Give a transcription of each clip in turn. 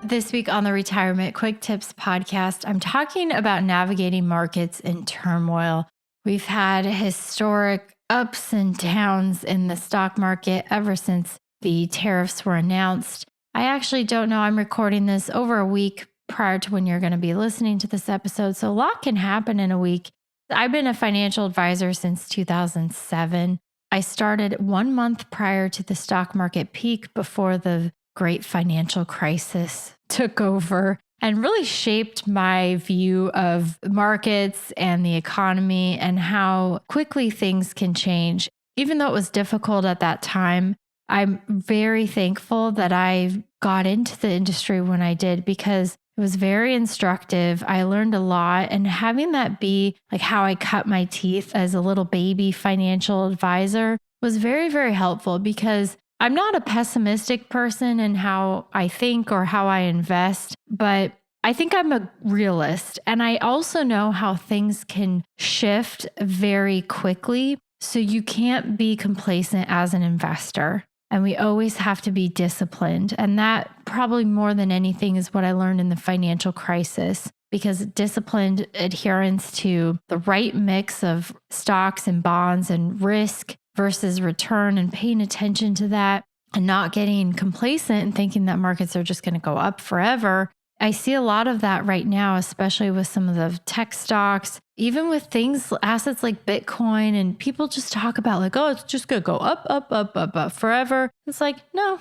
This week on the Retirement Quick Tips podcast, I'm talking about navigating markets in turmoil. We've had historic ups and downs in the stock market ever since the tariffs were announced. I actually don't know. I'm recording this over a week prior to when you're going to be listening to this episode. So a lot can happen in a week. I've been a financial advisor since 2007. I started 1 month prior to the stock market peak before the great financial crisis took over and really shaped my view of markets and the economy and how quickly things can change. Even though it was difficult at that time, I'm very thankful that I got into the industry when I did because it was very instructive. I learned a lot, and having that be like how I cut my teeth as a little baby financial advisor was very, very helpful because I'm not a pessimistic person in how I think or how I invest, but I think I'm a realist. And I also know how things can shift very quickly. So you can't be complacent as an investor. And we always have to be disciplined. And that probably more than anything is what I learned in the financial crisis, because disciplined adherence to the right mix of stocks and bonds and risk versus return and paying attention to that and not getting complacent and thinking that markets are just going to go up forever. I see a lot of that right now, especially with some of the tech stocks, even with things, assets like Bitcoin, and people just talk about like, oh, it's just going to go up, up, up, up, up forever. It's like, no,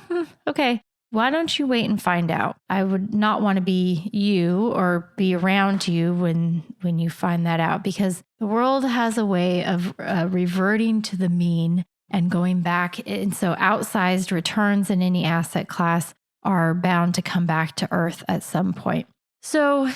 okay. Why don't you wait and find out? I would not want to be you or be around you when you find that out, because the world has a way of reverting to the mean and going back. And so outsized returns in any asset class are bound to come back to earth at some point. So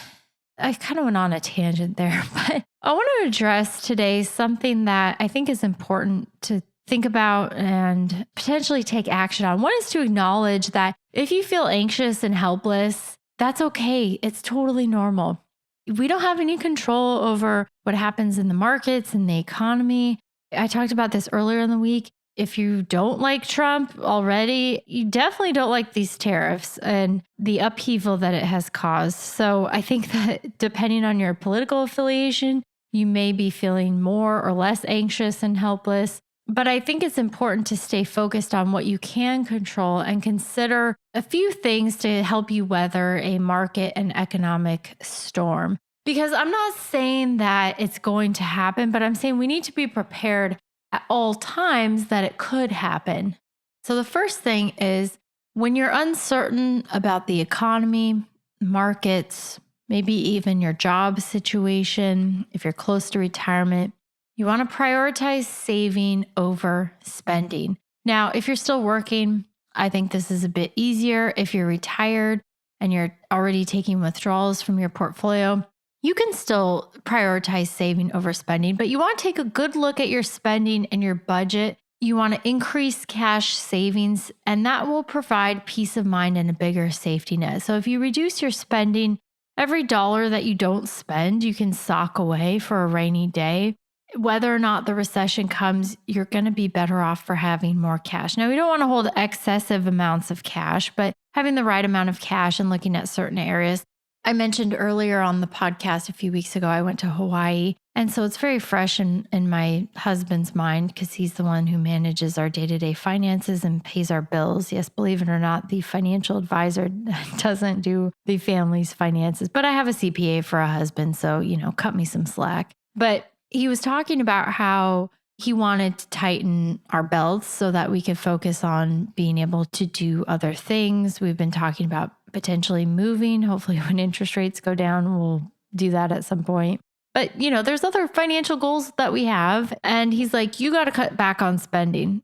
I kind of went on a tangent there, but I want to address today something that I think is important to think about and potentially take action on. One is to acknowledge that if you feel anxious and helpless, that's okay. It's totally normal. We don't have any control over what happens in the markets and the economy. I talked about this earlier in the week. If you don't like Trump already, you definitely don't like these tariffs and the upheaval that it has caused. So I think that depending on your political affiliation, you may be feeling more or less anxious and helpless. But I think it's important to stay focused on what you can control and consider a few things to help you weather a market and economic storm. Because I'm not saying that it's going to happen, but I'm saying we need to be prepared at all times that it could happen. So the first thing is when you're uncertain about the economy, markets, maybe even your job situation, if you're close to retirement, you want to prioritize saving over spending. Now, if you're still working, I think this is a bit easier. If you're retired and you're already taking withdrawals from your portfolio, you can still prioritize saving over spending, but you want to take a good look at your spending and your budget. You want to increase cash savings, and that will provide peace of mind and a bigger safety net. So if you reduce your spending, every dollar that you don't spend, you can sock away for a rainy day. Whether or not the recession comes, you're going to be better off for having more cash. Now, we don't want to hold excessive amounts of cash, but having the right amount of cash and looking at certain areas. I mentioned earlier on the podcast a few weeks ago, I went to Hawaii. And so it's very fresh in my husband's mind because he's the one who manages our day-to-day finances and pays our bills. Yes, believe it or not, the financial advisor doesn't do the family's finances, but I have a CPA for a husband. So, cut me some slack. But he was talking about how he wanted to tighten our belts so that we could focus on being able to do other things. We've been talking about potentially moving. Hopefully when interest rates go down, we'll do that at some point. But, there's other financial goals that we have. And he's like, you got to cut back on spending.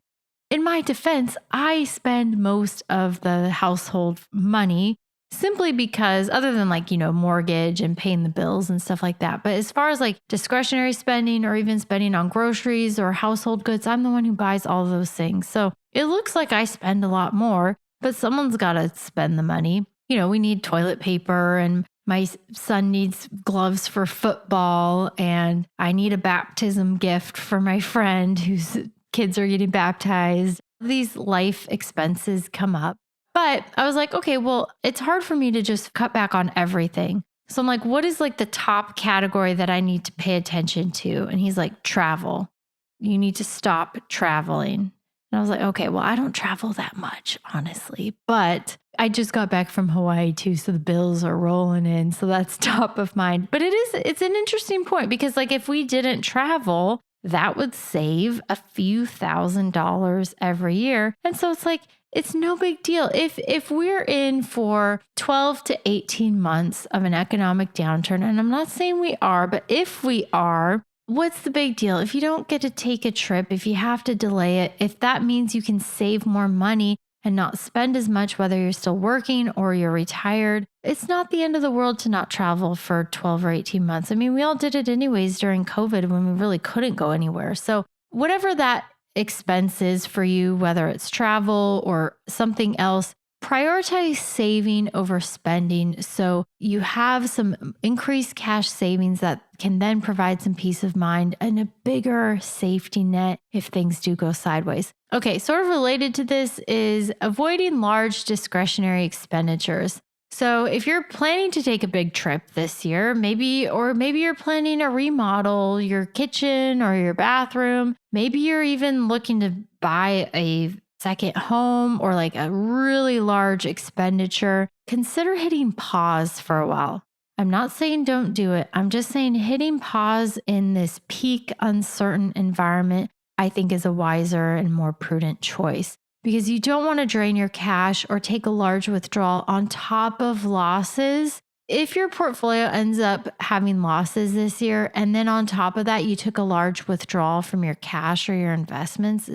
In my defense, I spend most of the household money simply because other than mortgage and paying the bills and stuff like that. But as far as discretionary spending or even spending on groceries or household goods, I'm the one who buys all of those things. So it looks like I spend a lot more, but someone's got to spend the money. We need toilet paper, and my son needs gloves for football, and I need a baptism gift for my friend whose kids are getting baptized. These life expenses come up. But I was like, okay, well, it's hard for me to just cut back on everything. So I'm like, what is like the top category that I need to pay attention to? And he's like, travel. You need to stop traveling. And I was like, okay, well, I don't travel that much, honestly, but I just got back from Hawaii too. So the bills are rolling in. So that's top of mind. But it's an interesting point because, like, if we didn't travel, that would save a few $1,000s every year. And so it's like, it's no big deal. If we're in for 12 to 18 months of an economic downturn, and I'm not saying we are, but if we are, what's the big deal? If you don't get to take a trip, if you have to delay it, if that means you can save more money and not spend as much, whether you're still working or you're retired, it's not the end of the world to not travel for 12 or 18 months. I mean, we all did it anyways during COVID when we really couldn't go anywhere. So whatever that expenses for you, whether it's travel or something else, prioritize saving over spending so you have some increased cash savings that can then provide some peace of mind and a bigger safety net if things do go sideways. Okay, sort of related to this is avoiding large discretionary expenditures. So if you're planning to take a big trip this year, maybe you're planning to remodel your kitchen or your bathroom, maybe you're even looking to buy a second home or like a really large expenditure, consider hitting pause for a while. I'm not saying don't do it. I'm just saying hitting pause in this peak uncertain environment, I think, is a wiser and more prudent choice because you don't want to drain your cash or take a large withdrawal on top of losses. If your portfolio ends up having losses this year, and then on top of that, you took a large withdrawal from your cash or your investments,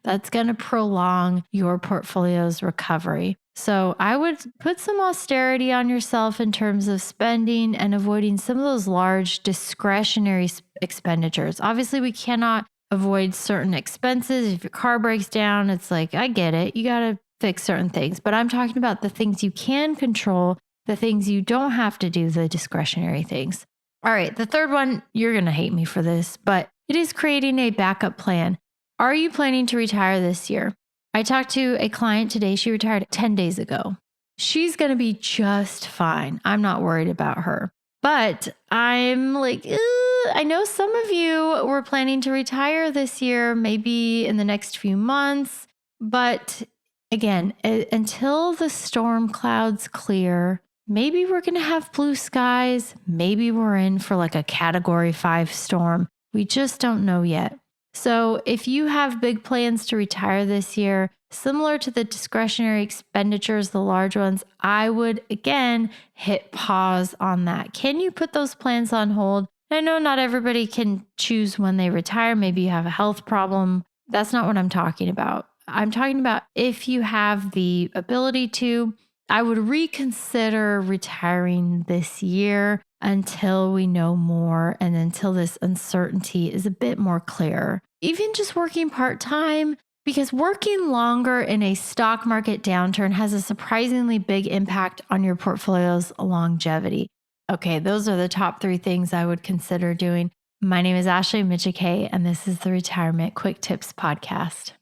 that's going to prolong your portfolio's recovery. So I would put some austerity on yourself in terms of spending and avoiding some of those large discretionary expenditures. Obviously, we cannot avoid certain expenses. If your car breaks down, it's like, I get it. You got to fix certain things. But I'm talking about the things you can control, the things you don't have to do, the discretionary things. All right. The third one, you're going to hate me for this, but it is creating a backup plan. Are you planning to retire this year? I talked to a client today. She retired 10 days ago. She's going to be just fine. I'm not worried about her. But I'm like, I know some of you were planning to retire this year, maybe in the next few months. But again, until the storm clouds clear, maybe we're going to have blue skies. Maybe we're in for like a category 5 storm. We just don't know yet. So if you have big plans to retire this year, similar to the discretionary expenditures, the large ones, I would again hit pause on that. Can you put those plans on hold? I know not everybody can choose when they retire. Maybe you have a health problem. That's not what I'm talking about. I'm talking about if you have the ability to, I would reconsider retiring this year until we know more and until this uncertainty is a bit more clear. Even just working part-time, because working longer in a stock market downturn has a surprisingly big impact on your portfolio's longevity. Okay, those are the top 3 things I would consider doing. My name is Ashley Michike, and this is the Retirement Quick Tips Podcast.